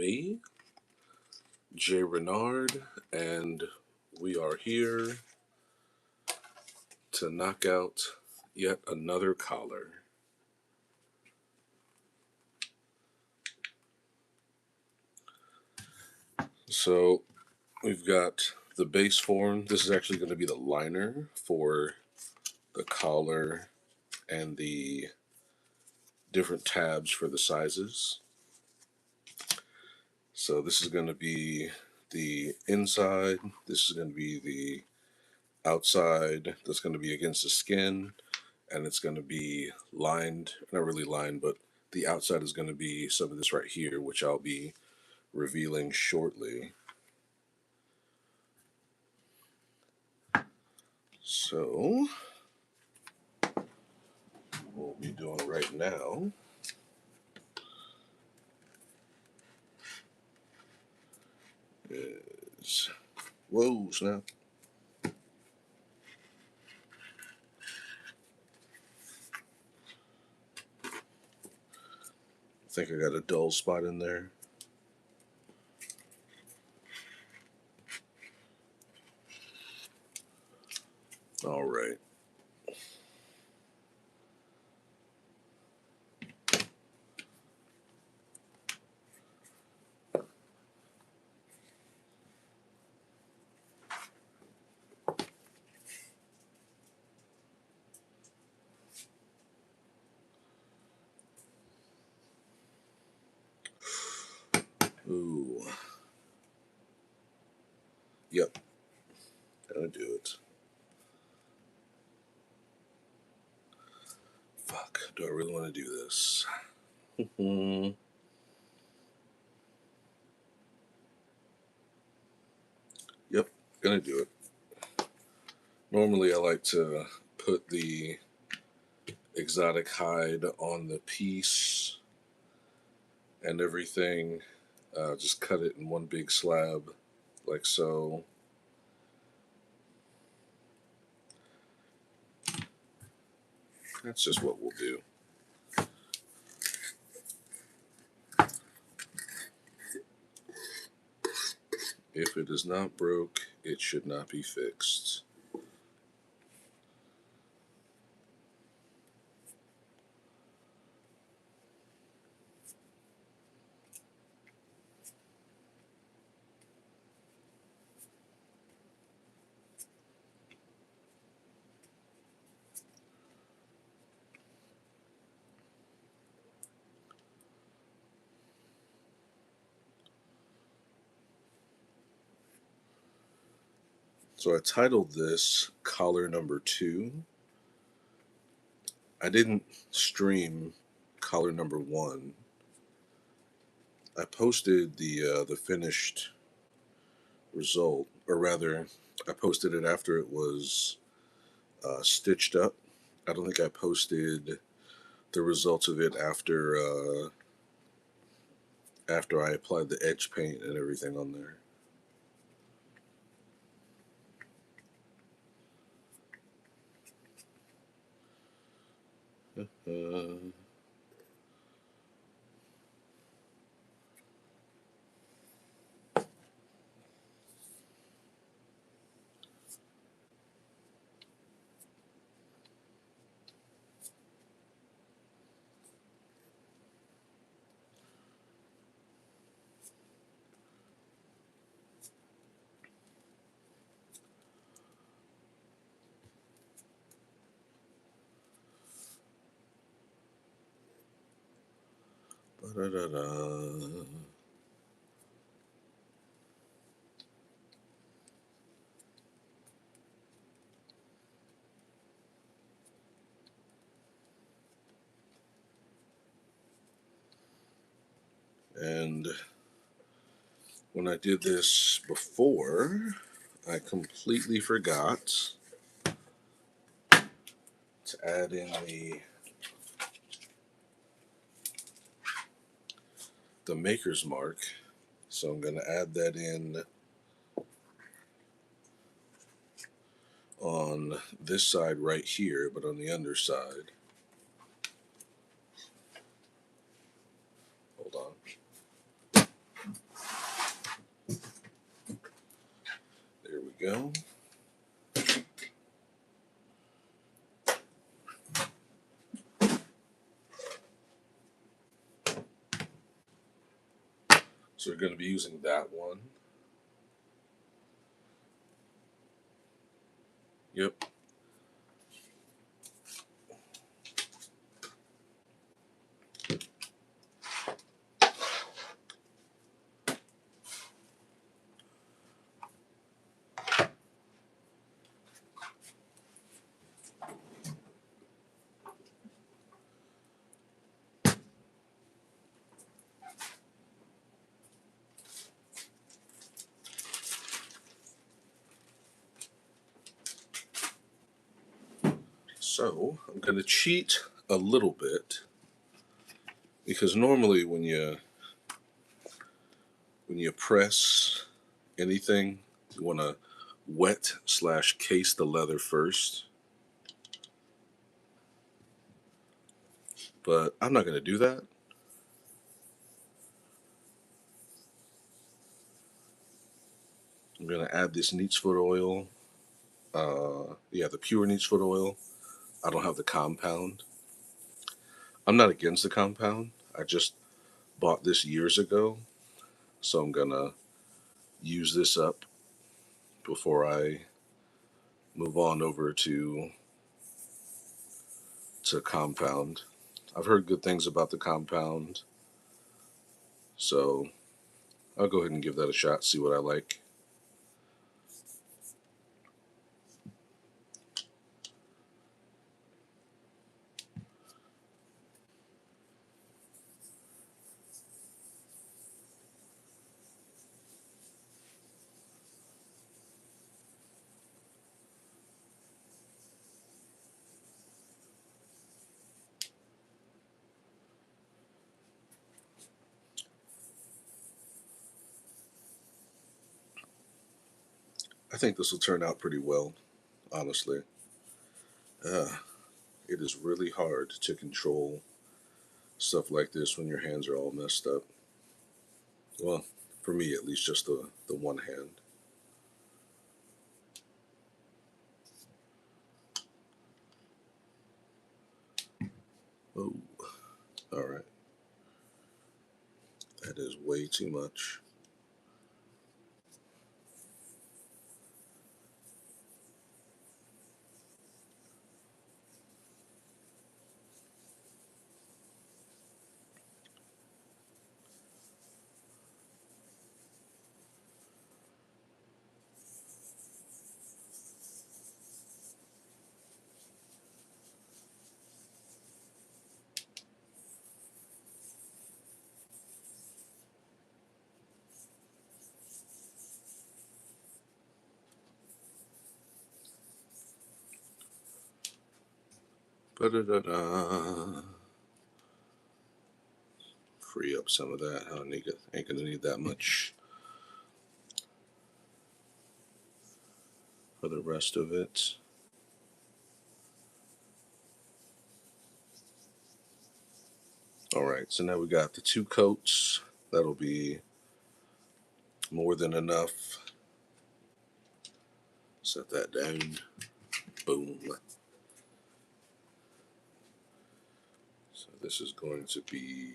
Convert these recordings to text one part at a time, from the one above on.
me, Jay Renard, and we are here to knock out yet another collar. So we've got the base form. This is actually going to be the liner for the collar and the different tabs for the sizes. So this is going to be the inside. This is going to be the outside. That's going to be against the skin, and it's going to be lined, not really lined, but the outside is going to be some of this right here, which I'll be revealing shortly. So, what we'll be doing right now is, whoa, snap. I think I got a dull spot in there. All right. Ooh. Yep. Gonna do it. Fuck. Do I really want to do this? Yep. Gonna do it. Normally, I like to put the exotic hide on the piece and everything. Just cut it in one big slab, like so. That's just what we'll do. If it is not broke, it should not be fixed. So I titled this collar number 2. I didn't stream collar number 1. I posted the finished result, or rather, I posted it after it was stitched up. I don't think I posted the results of it after I applied the edge paint and everything on there. Ba-da-da-da. And when I did this before, I completely forgot to add in the maker's mark. So I'm going to add that in on this side right here, but on the underside. Hold on. go. So we're going to be using that one. Yep. So I'm going to cheat a little bit because normally when you press anything, you want to wet/case the leather first. But I'm not going to do that. I'm going to add this neat's foot oil. Yeah, the pure neat's foot oil. I don't have the compound. I'm not against the compound. I just bought this years ago, so I'm gonna use this up before I move on over to compound. I've heard good things about the compound, so I'll go ahead and give that a shot, see what I like. I think this will turn out pretty well, honestly. Uh, it is really hard to control stuff like this when your hands are all messed up. Well, for me at least, just the one hand. Oh, all right. That is way too much. Ba-da-da-da. Free up some of that. Ain't gonna need that much for the rest of it. All right, so now we got the two coats. That'll be more than enough. Set that down. Boom. So this is going to be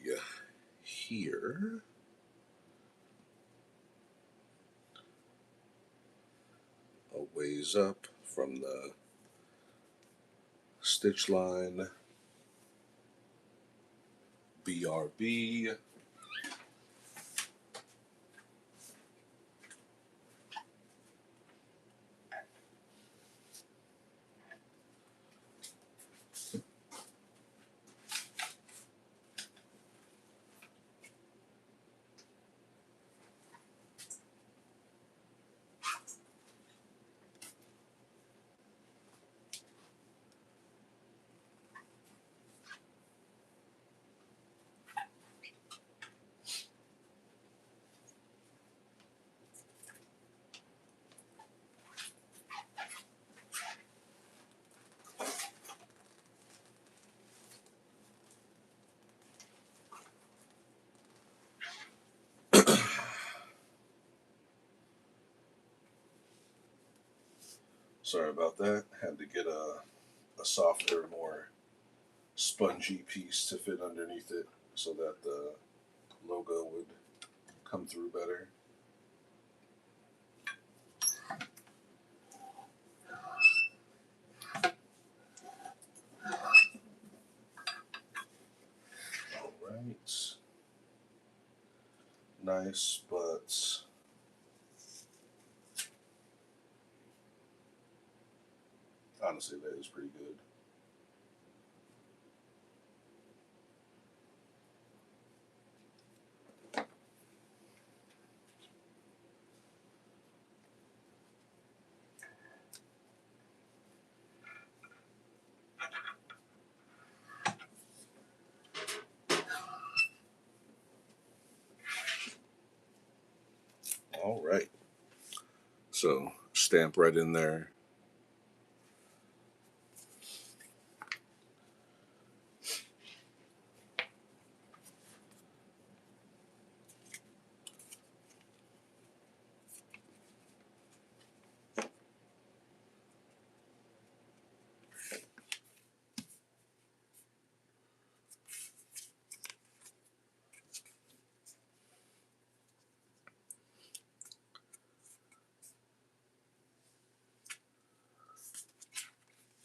here. A ways up from the stitch line. BRB. Sorry about that. Had to get a softer, more spongy piece to fit underneath it so that the logo would come through better. All right. Nice, but honestly, that is pretty good. All right. So stamp right in there.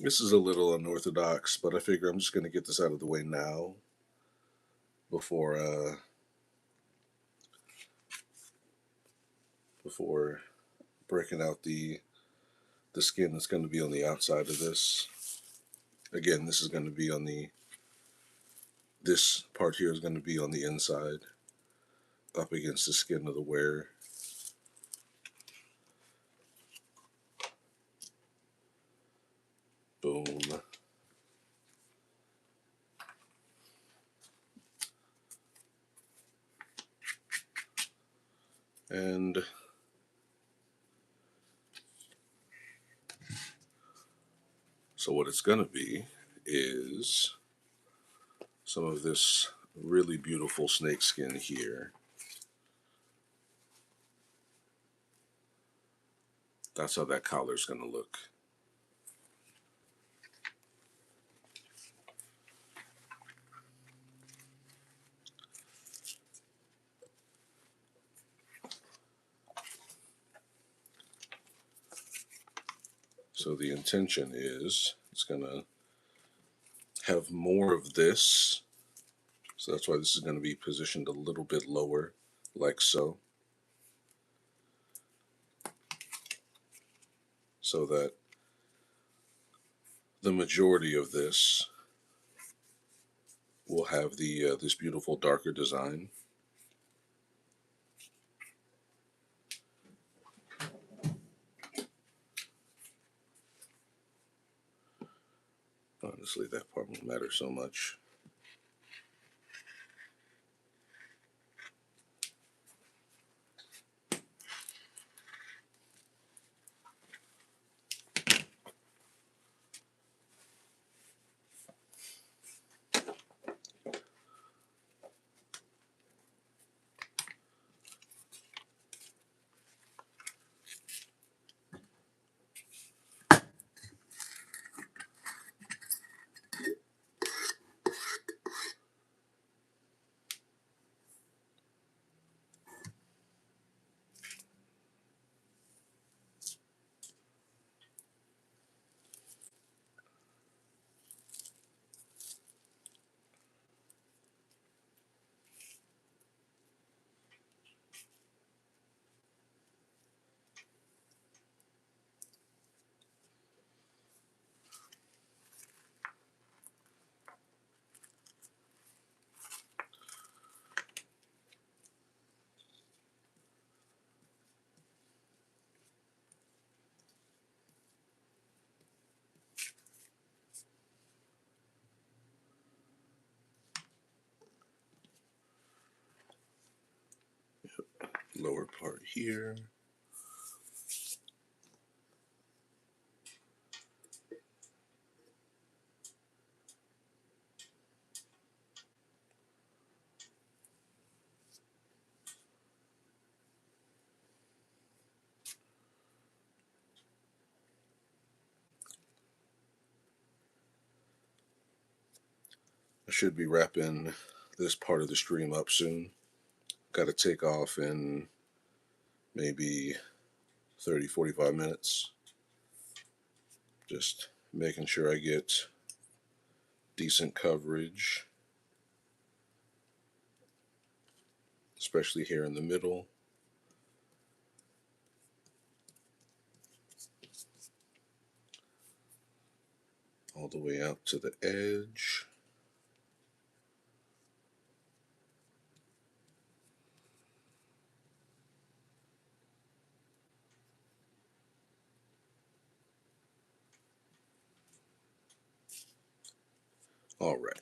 This is a little unorthodox, but I figure I'm just going to get this out of the way now before before breaking out the skin that's going to be on the outside of this. Again, this is going to be on this part here is going to be on the inside, up against the skin of the wearer. Boom. And so what it's going to be is some of this really beautiful snake skin here. That's how that collar is going to look. So the intention is it's going to have more of this. So that's why this is going to be positioned a little bit lower, like so. So that the majority of this will have the this beautiful darker design. Honestly, that part won't matter so much. Lower part here. I should be wrapping this part of the stream up soon. Got to take off in maybe 30, 45 minutes. Just making sure I get decent coverage, especially here in the middle. All the way out to the edge. All right.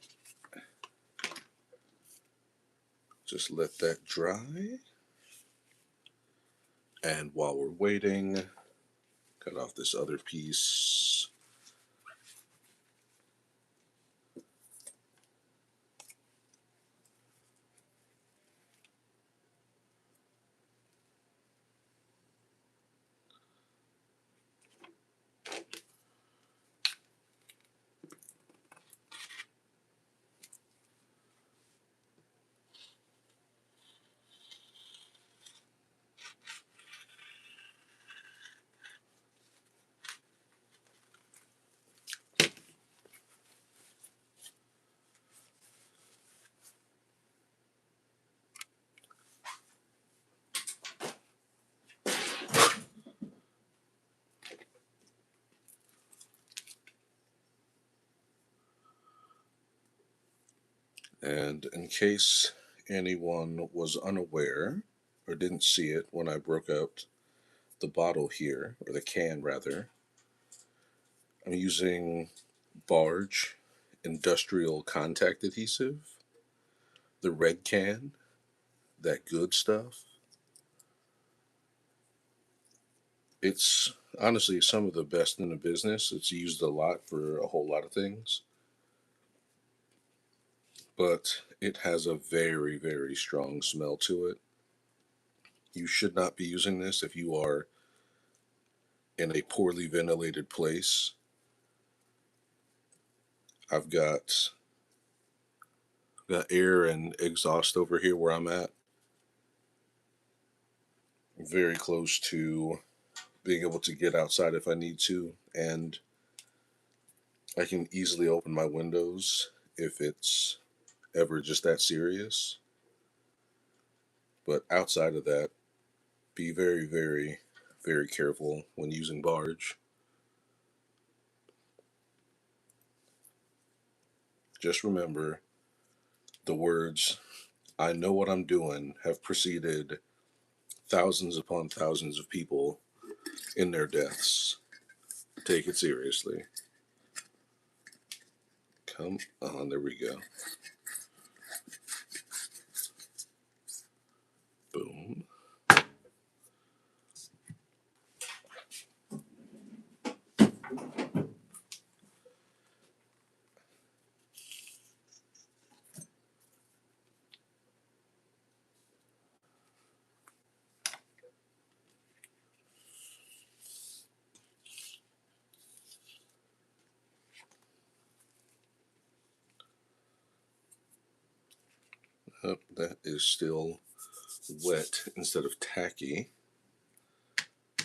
Just let that dry. And while we're waiting, cut off this other piece. And in case anyone was unaware or didn't see it when I broke out the bottle here, or the can rather, I'm using Barge industrial contact adhesive, the red can, that good stuff. It's honestly some of the best in the business. It's used a lot for a whole lot of things, but it has a very, very strong smell to it. You should not be using this if you are in a poorly ventilated place. I've got air and exhaust over here where I'm at, very close to being able to get outside if I need to, and I can easily open my windows if it's ever just that serious. But outside of that, be very, very, very careful when using Barge. Just remember the words, I know what I'm doing, have preceded thousands upon thousands of people in their deaths. Take it seriously. Come on, there we go. Boom. Oh, that is still wet instead of tacky.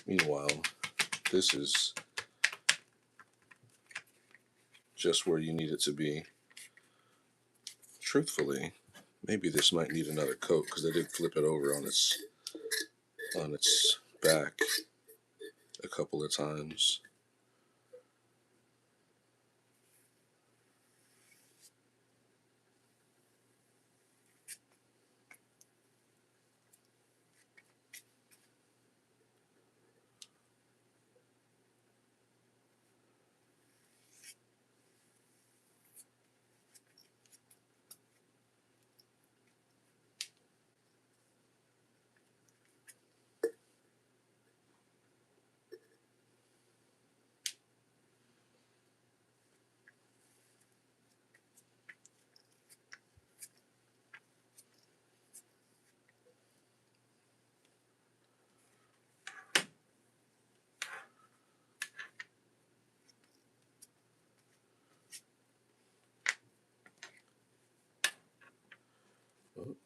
Meanwhile, this is just where you need it to be. Truthfully, maybe this might need another coat because I did flip it over on its back a couple of times.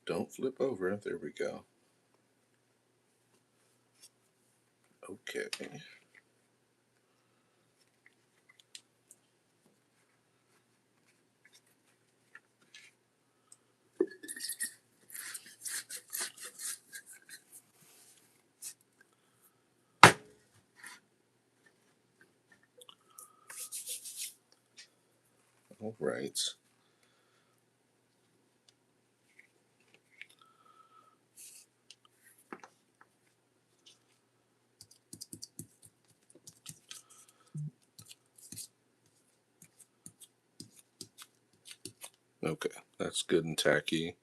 Don't flip over. There we go. Okay. All right. Okay, that's good and tacky.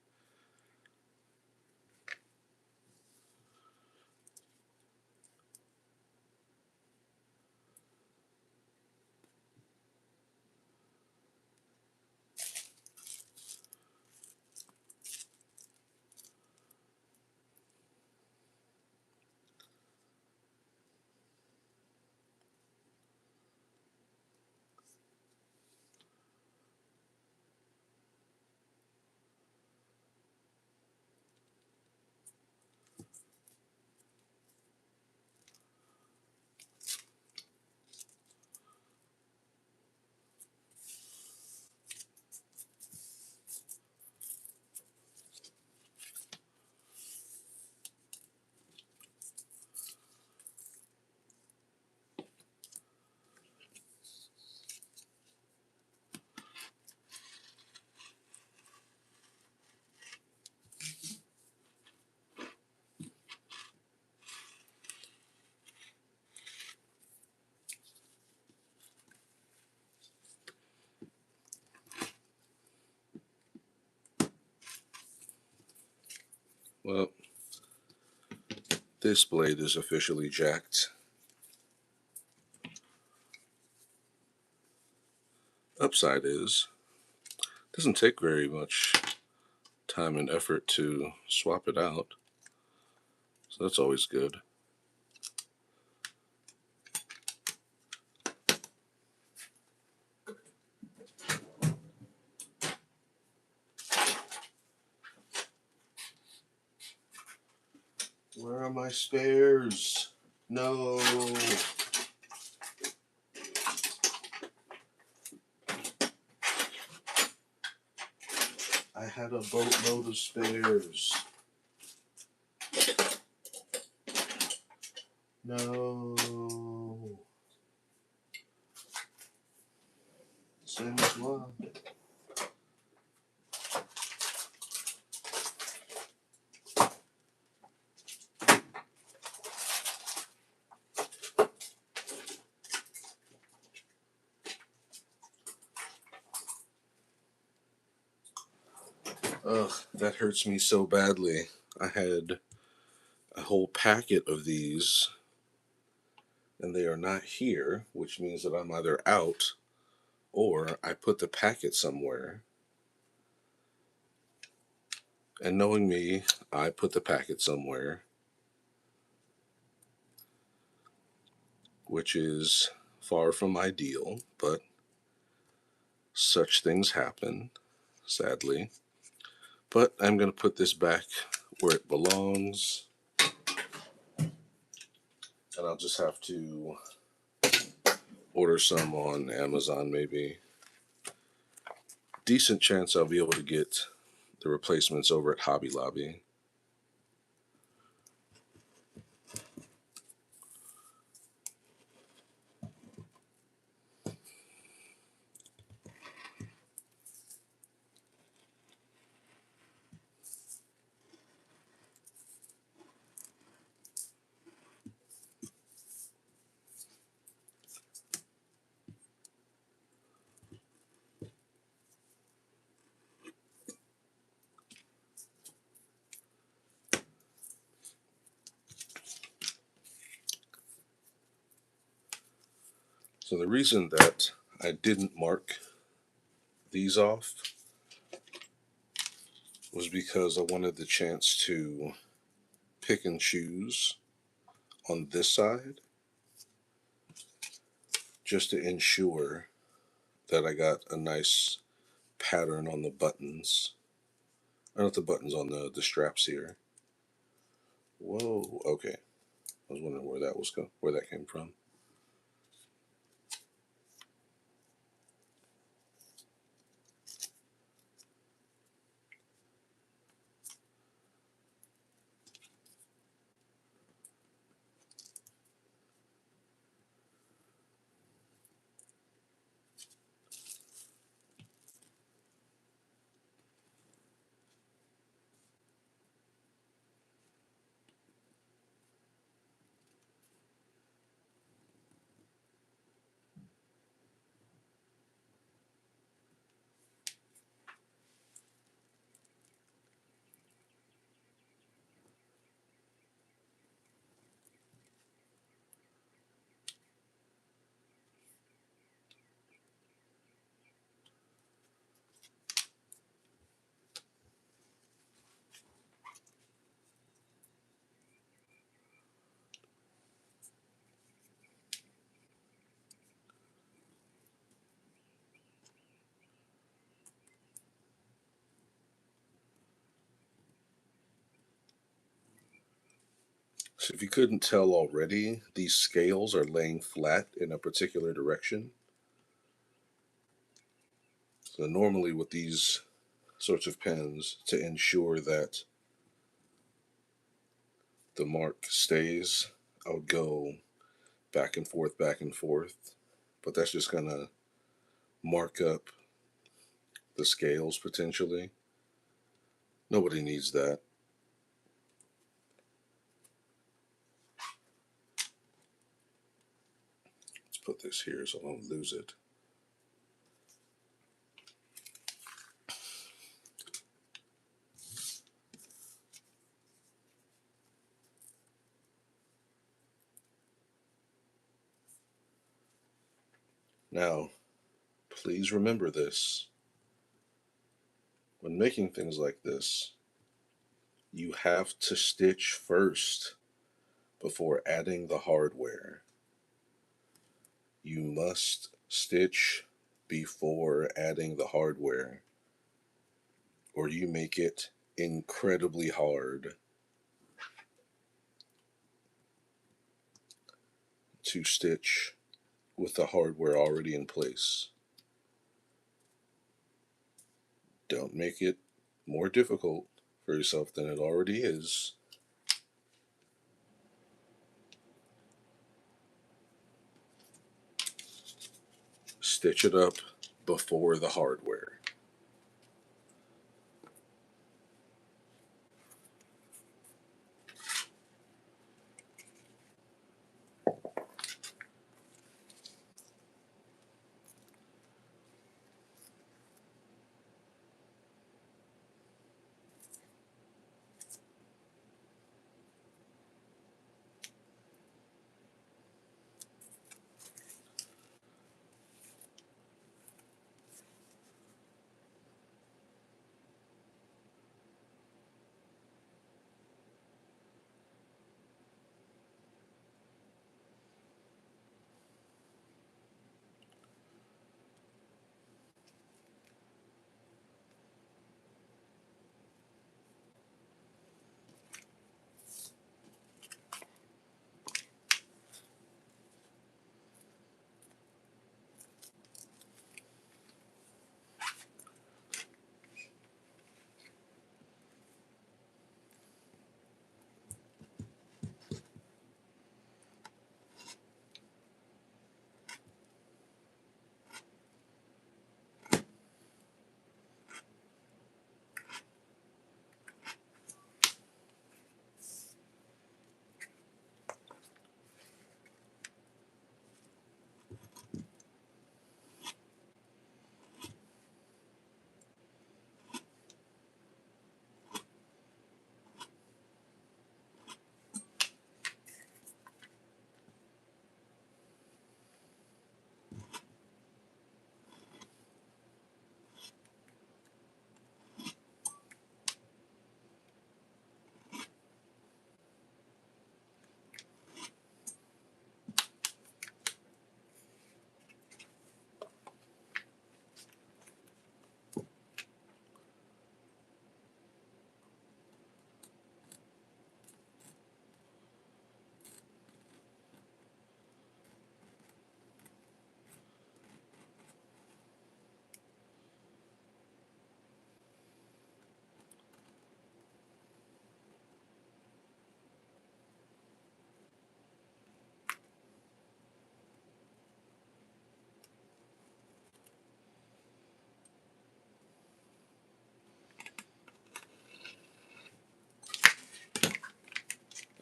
Well, this blade is officially jacked. Upside is, doesn't take very much time and effort to swap it out, so that's always good. Where are my spares? No. I had a boatload of spares. No. Same as one. Ugh, that hurts me so badly. I had a whole packet of these, and they are not here, which means that I'm either out or I put the packet somewhere. And knowing me, I put the packet somewhere, which is far from ideal, but such things happen, sadly. But I'm going to put this back where it belongs, and I'll just have to order some on Amazon, maybe. Decent chance I'll be able to get the replacements over at Hobby Lobby. So the reason that I didn't mark these off was because I wanted the chance to pick and choose on this side just to ensure that I got a nice pattern on the buttons. Not the buttons on the straps here. Whoa. Okay. I was wondering where that came from. So if you couldn't tell already, these scales are laying flat in a particular direction. So normally with these sorts of pens, to ensure that the mark stays, I would go back and forth. But that's just gonna mark up the scales potentially. Nobody needs that. Let's put this here so I don't lose it. Now, please remember this. When making things like this, you have to stitch first before adding the hardware. You must stitch before adding the hardware, or you make it incredibly hard to stitch with the hardware already in place. Don't make it more difficult for yourself than it already is. Stitch it up before the hardware.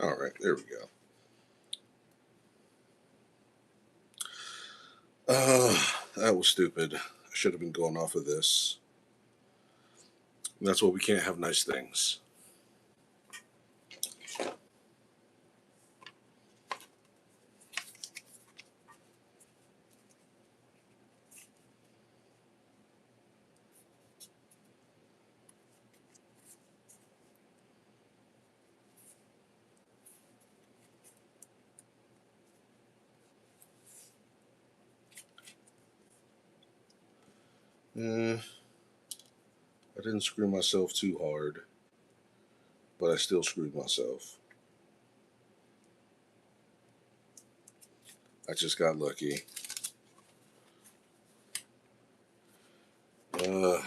All right, there we go. That was stupid. I should have been going off of this. That's why we can't have nice things. I didn't screw myself too hard, but I still screwed myself. I just got lucky. Uh,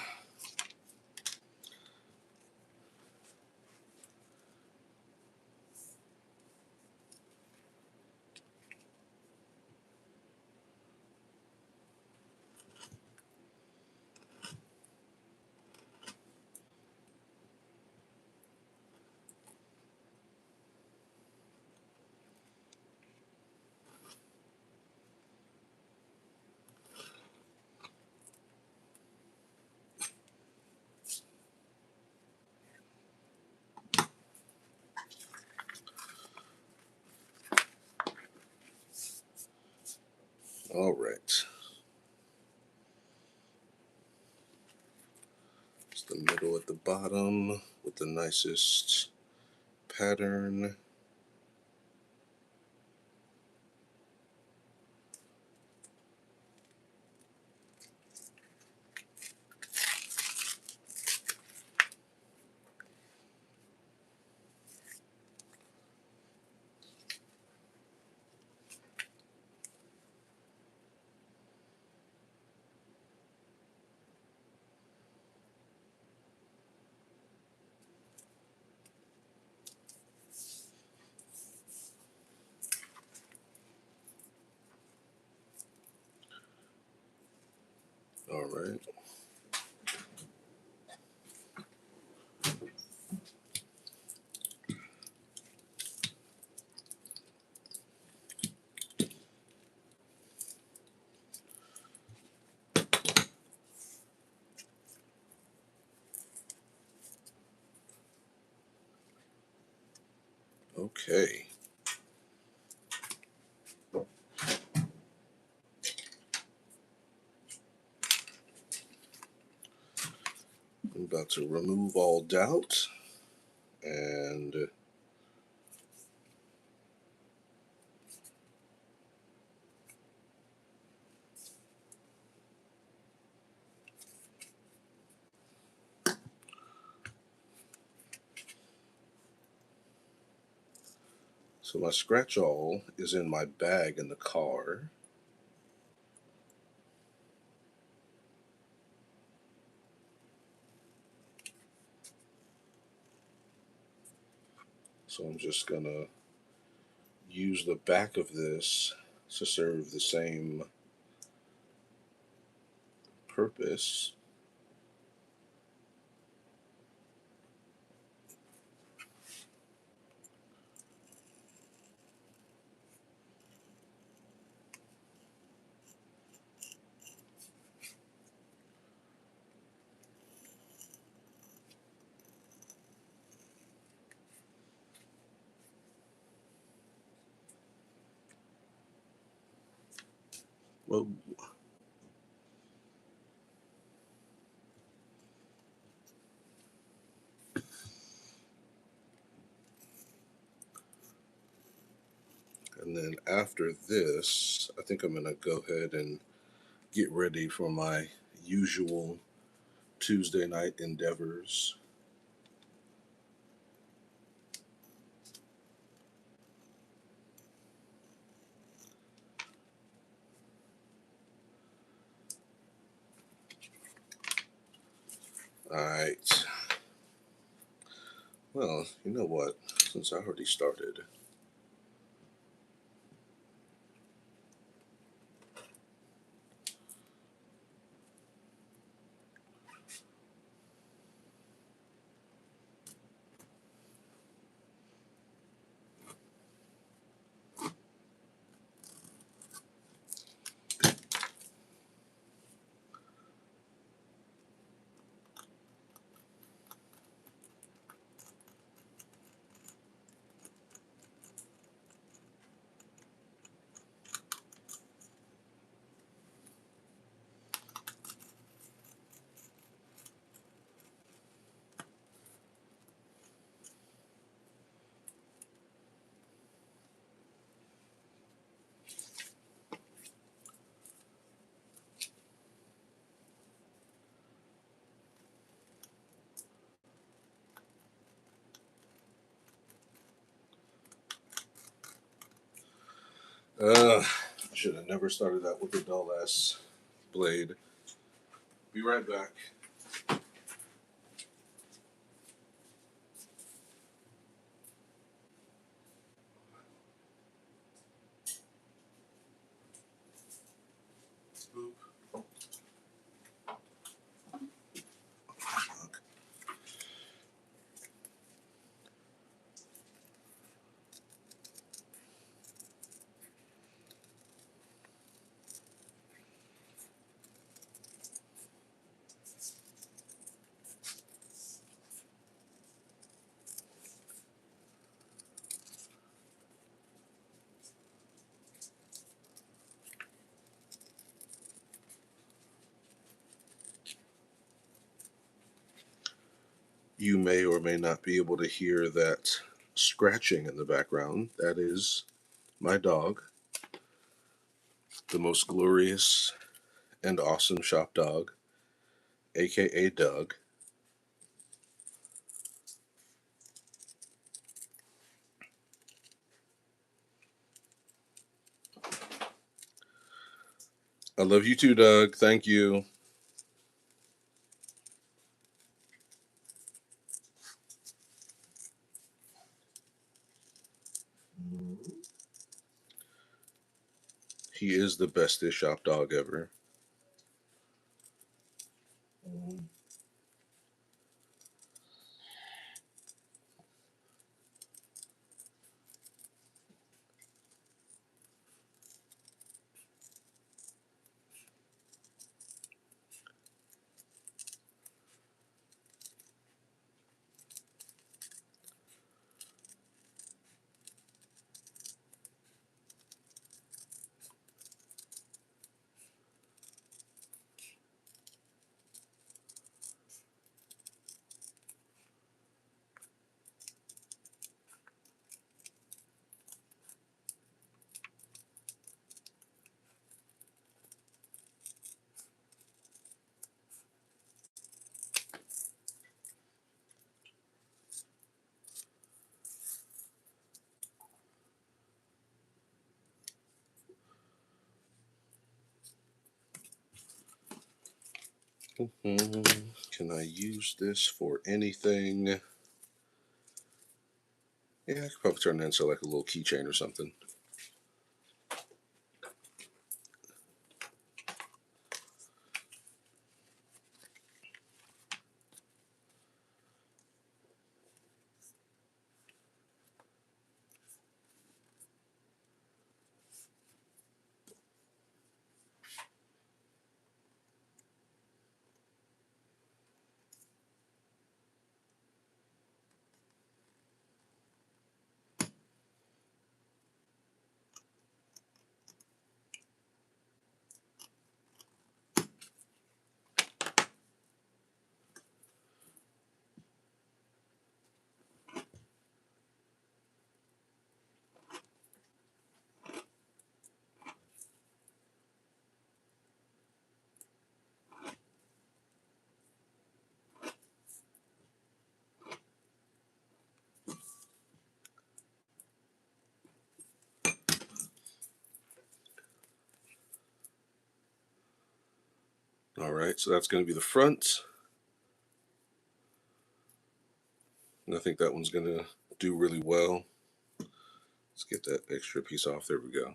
all right. It's the middle at the bottom with the nicest pattern. All right. Okay. I'm about to remove all doubt and so my scratch all is in my bag in the car. So I'm just gonna use the back of this to serve the same purpose. Well, and then after this, I think I'm gonna go ahead and get ready for my usual Tuesday night endeavors. All right. Well, you know what? Since I already started, I should have never started out with a dull ass blade. Be right back. You may or may not be able to hear that scratching in the background. That is my dog, the most glorious and awesome shop dog, aka Doug. I love you too, Doug. Thank you. He is the bestest shop dog ever. Can I use this for anything? Yeah, I could probably turn that into like a little keychain or something. All right, so that's going to be the front. And I think that one's going to do really well. Let's get that extra piece off. There we go.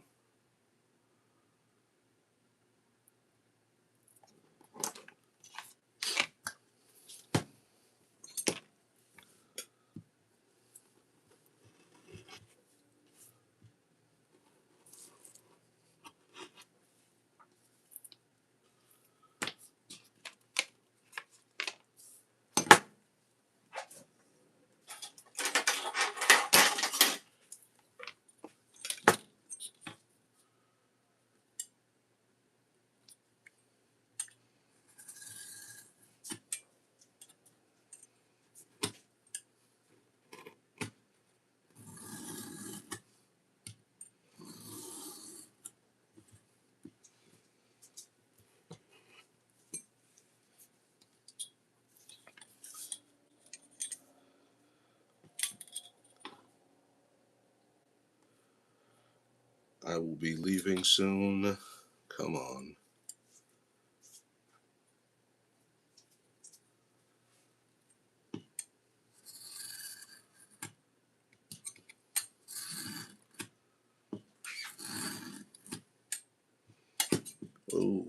I will be leaving soon. Come on. Oh,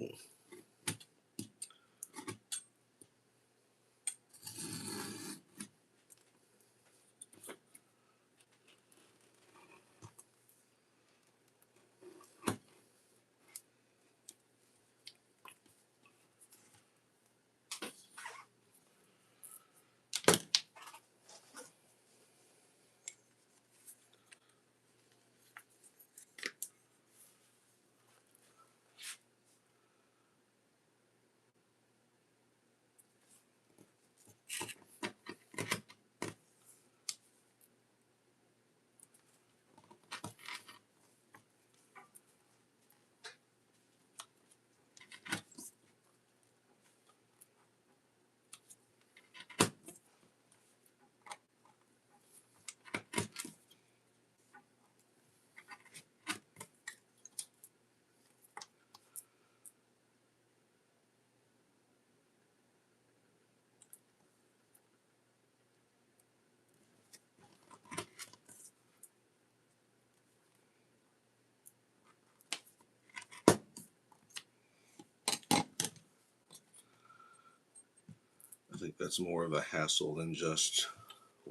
I think that's more of a hassle than just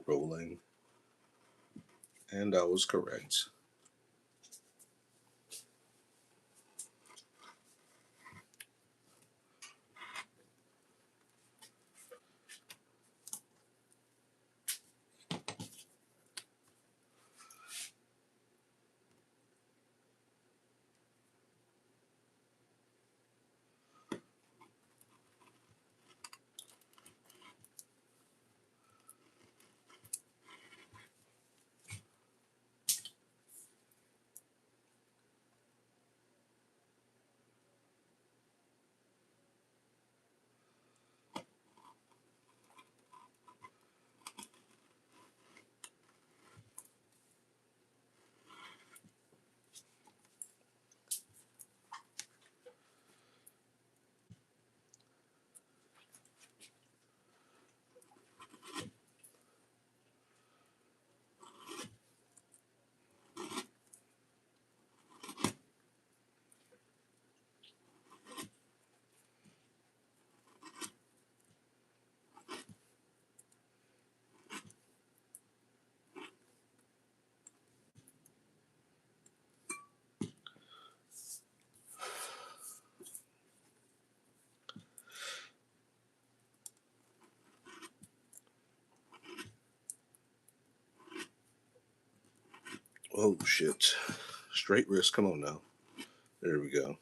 rolling. And I was correct. Oh, shit. Straight wrist. Come on now. There we go.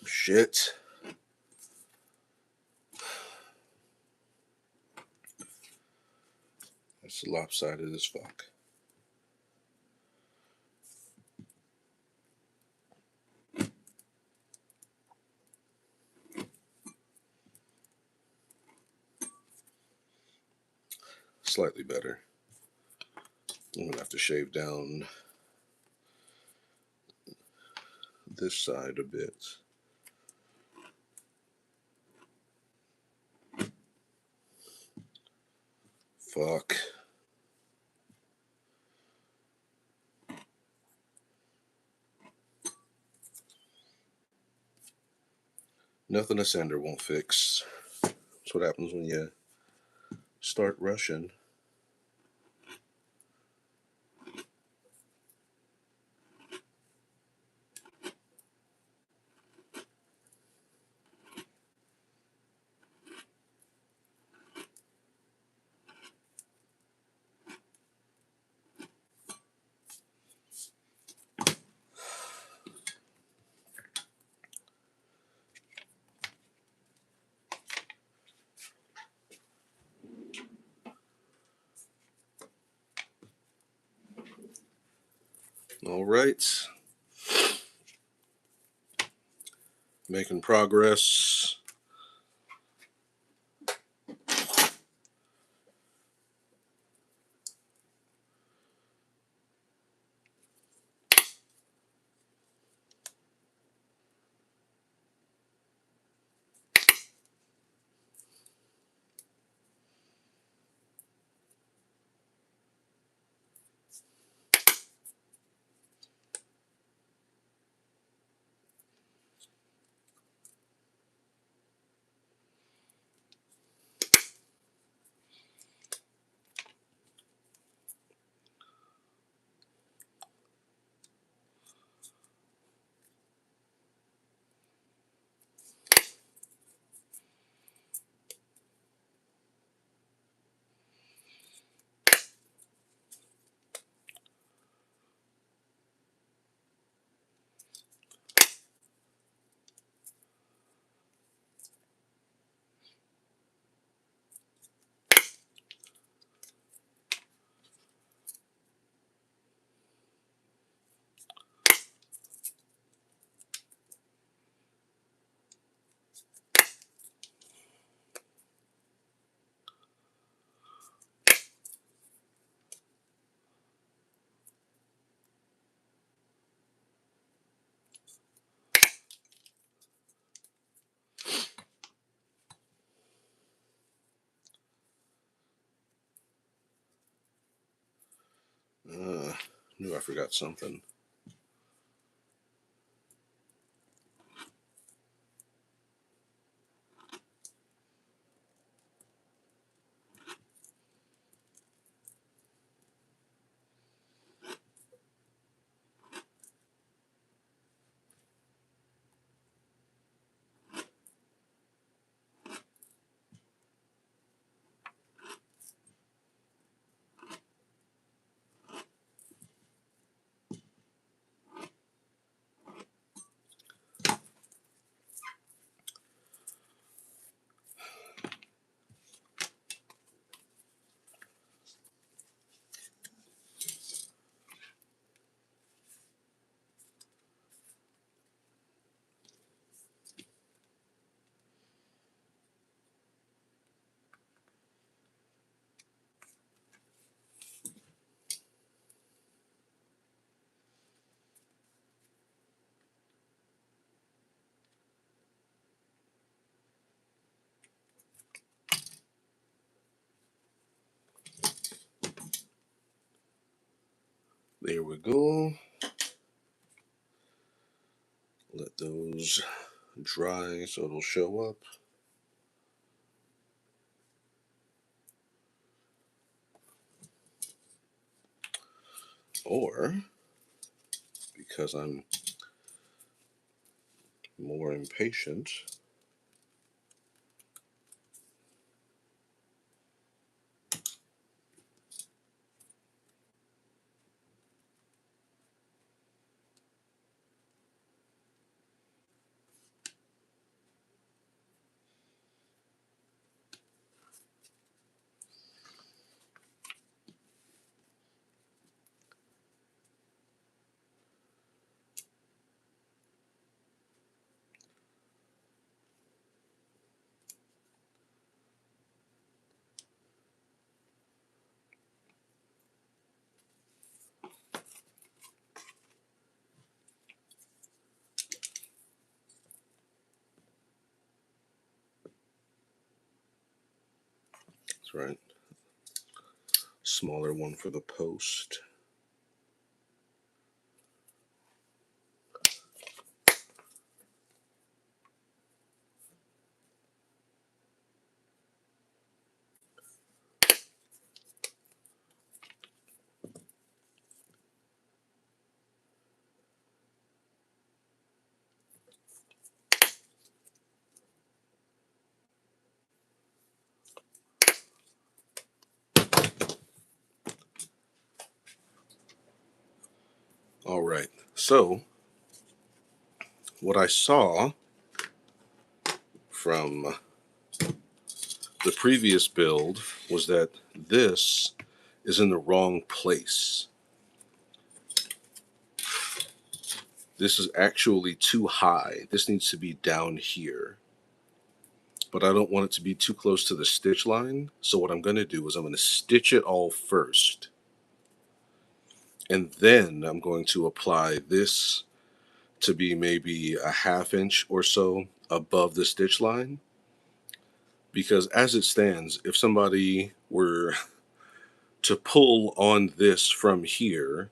Shit. It's lopsided as fuck. Slightly better. I'm gonna have to shave down this side a bit. Fuck. Nothing a sander won't fix. That's what happens when you start rushing. All right. Making progress. Knew I forgot something. There we go. Let those dry so it'll show up. Or, because I'm more impatient, That's right. Smaller one for the post. All right. So, what I saw from the previous build was that this is in the wrong place. This is actually too high. This needs to be down here. But I don't want it to be too close to the stitch line. So what I'm going to do is I'm going to stitch it all first. And then I'm going to apply this to be maybe a ½ inch or so above the stitch line. Because as it stands, if somebody were to pull on this from here,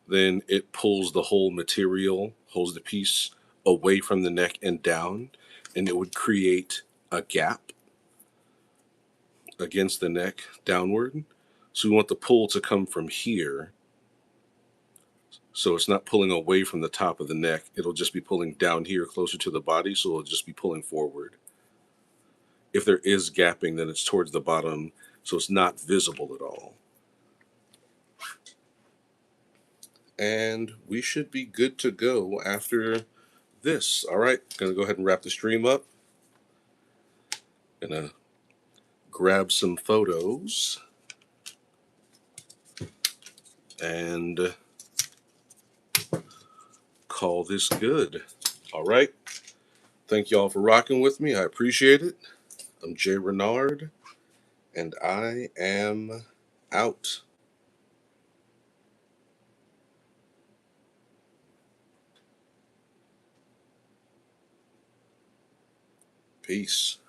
then it pulls the whole material, holds the piece away from the neck and down, and it would create a gap against the neck downward. So we want the pull to come from here. So it's not pulling away from the top of the neck. It'll just be pulling down here closer to the body. So it'll just be pulling forward. If there is gapping, then it's towards the bottom. So it's not visible at all. And we should be good to go after this. All right, gonna go ahead and wrap the stream up. Gonna grab some photos and call this good. All right. Thank y'all for rocking with me. I appreciate it. I'm Jay Renard, and I am out. Peace.